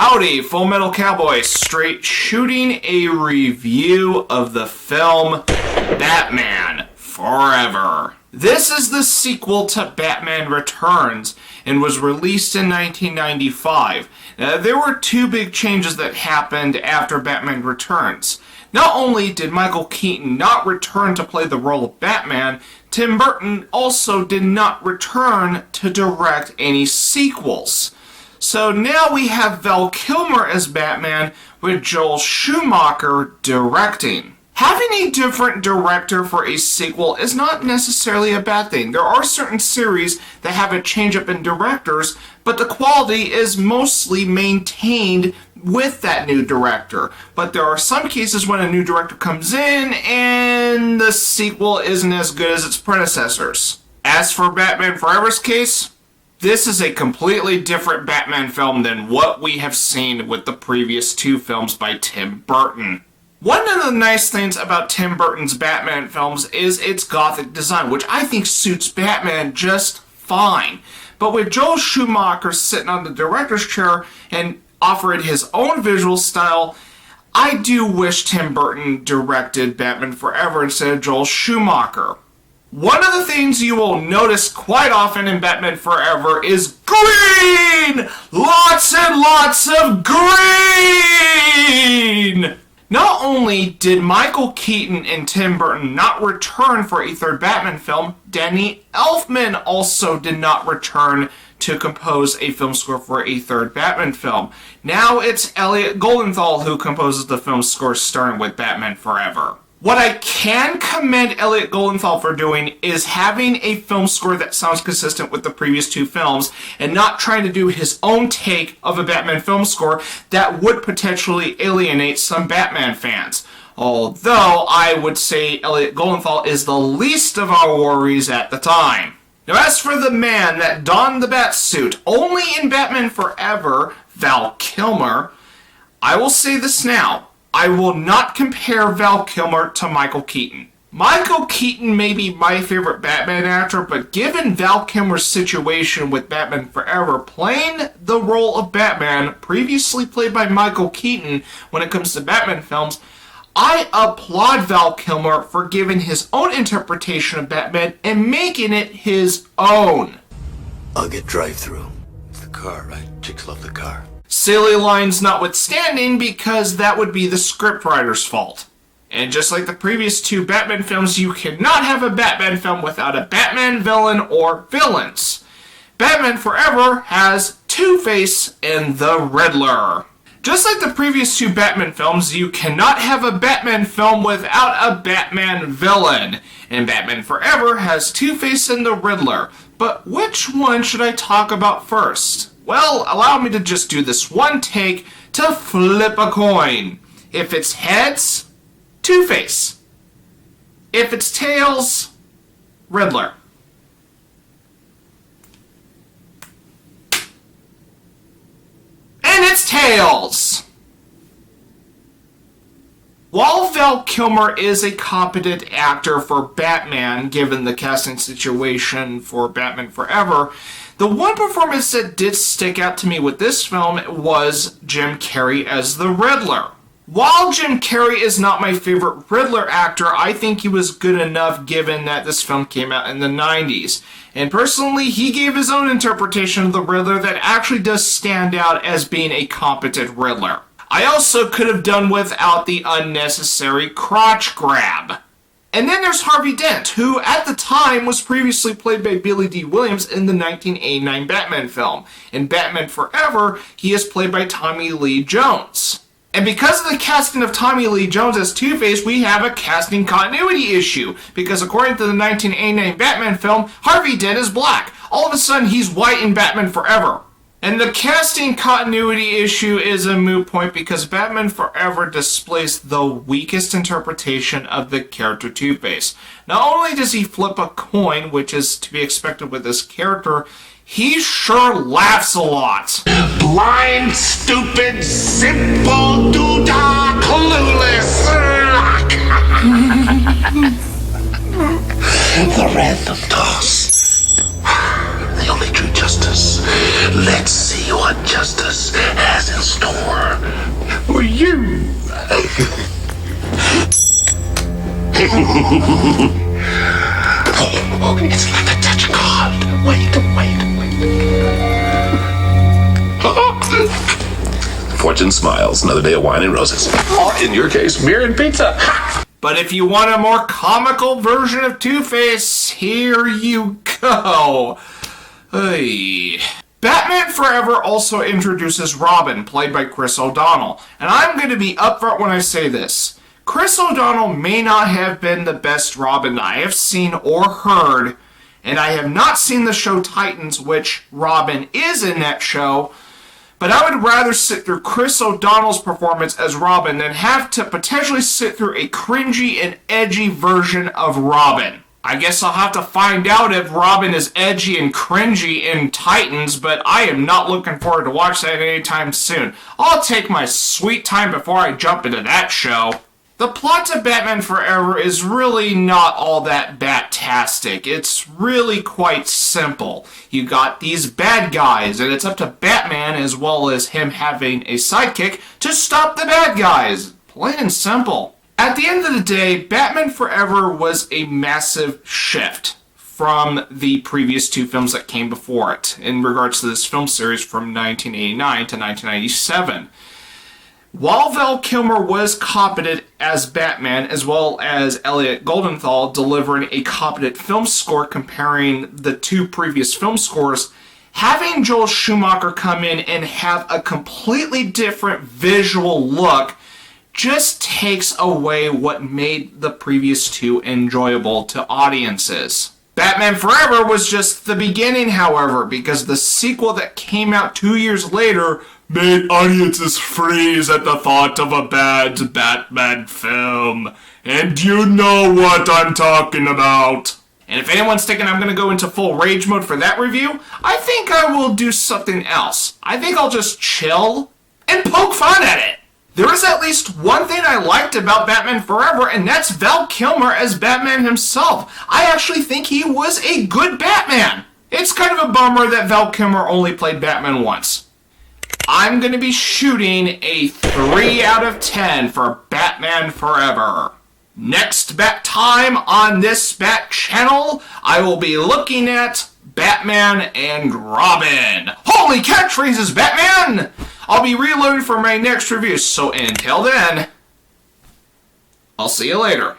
Howdy, Full Metal Cowboy, straight shooting a review of the film Batman Forever. This is the sequel to Batman Returns and was released in 1995. Now, there were two big changes that happened after Batman Returns. Not only did Michael Keaton not return to play the role of Batman, Tim Burton also did not return to direct any sequels. So now we have Val Kilmer as Batman with Joel Schumacher directing. Having a different director for a sequel is not necessarily a bad thing. There are certain series that have a change up in directors, but the quality is mostly maintained with that new director. But there are some cases when a new director comes in and the sequel isn't as good as its predecessors. As for Batman Forever's case, this is a completely different Batman film than what we have seen with the previous two films by Tim Burton. One of the nice things about Tim Burton's Batman films is its gothic design, which I think suits Batman just fine. But with Joel Schumacher sitting on the director's chair and offering his own visual style, I do wish Tim Burton directed Batman Forever instead of Joel Schumacher. One of the things you will notice quite often in Batman Forever is green! Lots and lots of green! Not only did Michael Keaton and Tim Burton not return for a third Batman film, Danny Elfman also did not return to compose a film score for a third Batman film. Now it's Elliot Goldenthal who composes the film score starting with Batman Forever. What I can commend Elliot Goldenthal for doing is having a film score that sounds consistent with the previous two films and not trying to do his own take of a Batman film score that would potentially alienate some Batman fans. Although I would say Elliot Goldenthal is the least of our worries at the time. Now as for the man that donned the bat suit only in Batman Forever, Val Kilmer, I will say this now. I will not compare Val Kilmer to Michael Keaton. Michael Keaton may be my favorite Batman actor, but given Val Kilmer's situation with Batman Forever, playing the role of Batman, previously played by Michael Keaton when it comes to Batman films, I applaud Val Kilmer for giving his own interpretation of Batman and making it his own. I'll get drive-through. It's the car, right? Chicks love the car. Silly lines notwithstanding, because that would be the scriptwriter's fault. And just like the previous two Batman films, you cannot have a Batman film without a Batman villain or villains. Batman Forever has Two-Face and the Riddler. Just like the previous two Batman films, you cannot have a Batman film without a Batman villain. And Batman Forever has Two-Face and the Riddler. But which one should I talk about first? Well, allow me to just do this one take to flip a coin. If it's heads, Two-Face. If it's tails, Riddler. And it's tails! While Val Kilmer is a competent actor for Batman, given the casting situation for Batman Forever, the one performance that did stick out to me with this film was Jim Carrey as the Riddler. While Jim Carrey is not my favorite Riddler actor, I think he was good enough given that this film came out in the 90s. And personally, he gave his own interpretation of the Riddler that actually does stand out as being a competent Riddler. I also could have done without the unnecessary crotch grab. And then there's Harvey Dent, who at the time was previously played by Billy Dee Williams in the 1989 Batman film. In Batman Forever, he is played by Tommy Lee Jones. And because of the casting of Tommy Lee Jones as Two-Face, we have a casting continuity issue. Because according to the 1989 Batman film, Harvey Dent is black. All of a sudden, he's white in Batman Forever. And the casting continuity issue is a moot point because Batman Forever displays the weakest interpretation of the character Two-Face. Not only does he flip a coin, which is to be expected with this character, he sure laughs a lot. Blind, stupid, simple, doodah, clueless. The random toss. The only true justice. Let's see what justice has in store Oh, it's like a touch of God. Wait. Fortune smiles. Another day of wine and roses. Or, in your case, beer and pizza. But if you want a more comical version of Two-Face, here you go. Hey. Batman Forever also introduces Robin, played by Chris O'Donnell. And I'm going to be upfront when I say this. Chris O'Donnell may not have been the best Robin I have seen or heard, and I have not seen the show Titans, which Robin is in that show, but I would rather sit through Chris O'Donnell's performance as Robin than have to potentially sit through a cringy and edgy version of Robin. I guess I'll have to find out if Robin is edgy and cringy in Titans, but I am not looking forward to watch that anytime soon. I'll take my sweet time before I jump into that show. The plot to Batman Forever is really not all that bat-tastic. It's really quite simple. You got these bad guys, and it's up to Batman, as well as him having a sidekick, to stop the bad guys. Plain and simple. At the end of the day, Batman Forever was a massive shift from the previous two films that came before it, in regards to this film series from 1989 to 1997. While Val Kilmer was competent as Batman, as well as Elliot Goldenthal delivering a competent film score comparing the two previous film scores, having Joel Schumacher come in and have a completely different visual look just takes away what made the previous two enjoyable to audiences. Batman Forever was just the beginning, however, because the sequel that came out 2 years later made audiences freeze at the thought of a bad Batman film. And you know what I'm talking about. And if anyone's thinking I'm going to go into full rage mode for that review, I think I will do something else. I think I'll just chill and poke fun at it. There is at least one thing I liked about Batman Forever, and that's Val Kilmer as Batman himself. I actually think he was a good Batman. It's kind of a bummer that Val Kilmer only played Batman once. I'm going to be shooting a 3 out of 10 for Batman Forever. Next Bat time on this Bat channel, I will be looking at Batman and Robin. Holy catchphrases, Batman! I'll be reloading for my next review, so until then, I'll see you later.